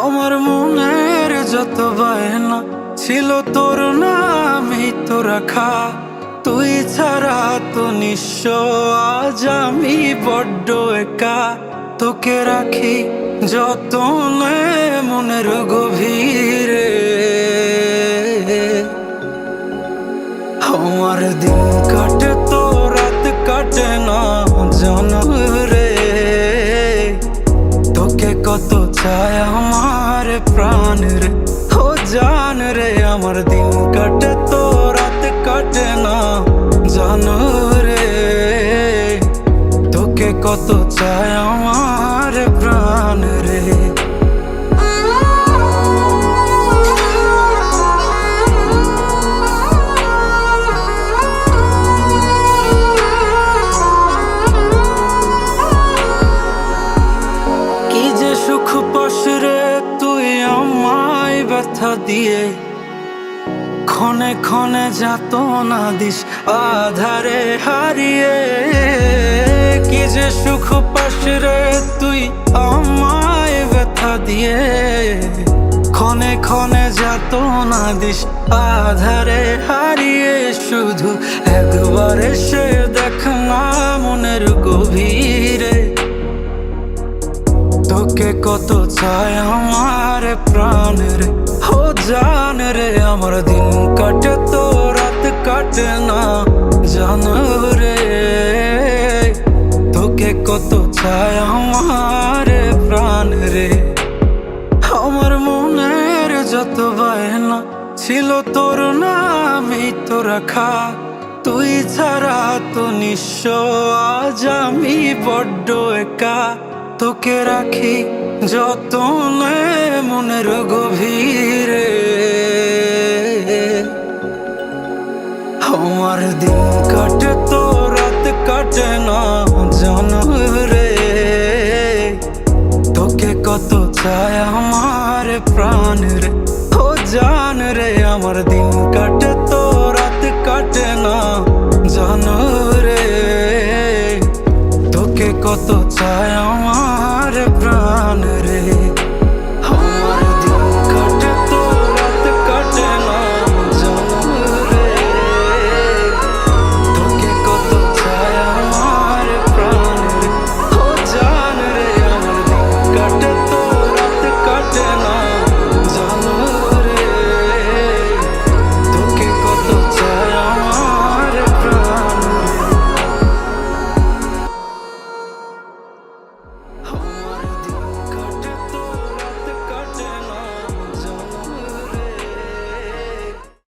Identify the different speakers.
Speaker 1: আমার মনের যত বায়না ছিল তোর নামই তো রাখা। তুই ছাড়া তো নিঃস্ব আজ আমি বড্ড একা। তোকে রাখি যতনে মনের গভীরে। আমার দিন কাটে তো রাত কাটে না জানো রে। তোকে কত চায় আমার প্রাণ রে, ও জান রে। আমার দিন কাটে তো রাত কাটে না জানো রে। তোকে কত চায় আমার প্রাণ রে। কি যে সুখ পাস রে তুই আমায় ব্যথা দিয়ে, ক্ষণে ক্ষণে যাতনা দিস আধারে হারিয়ে। কি যে সুখ পাস রে তুই আমায় ব্যথা দিয়ে, ক্ষণে ক্ষণে যাতনা দিস আধারে হারিয়ে। শুধু একবার এসে দেখ না মনের গভীরে। তোকে কত চায় আমার প্রাণ রে, ও জান রে। আমার দিন কাটে তো রাত কাটে না জানো রে। তোকে কত চায় আমার প্রাণ রে। আমার মনের যত বায়না ছিল তোর নামই তো রাখা। তুই ছাড়া তো নিঃস্ব আজ আমি বড্ড একা। তোকে রাখি যতনে মনের গভীরে। আমার দিন কাটে তো রাত কাটে না জানো রে। তোকে কত চায় আমার প্রাণ রে, ও জান রে। আমার দিন কাটে তো রাত কাটে না জানো রে। তোকে কত চায় আমার প্রাণ।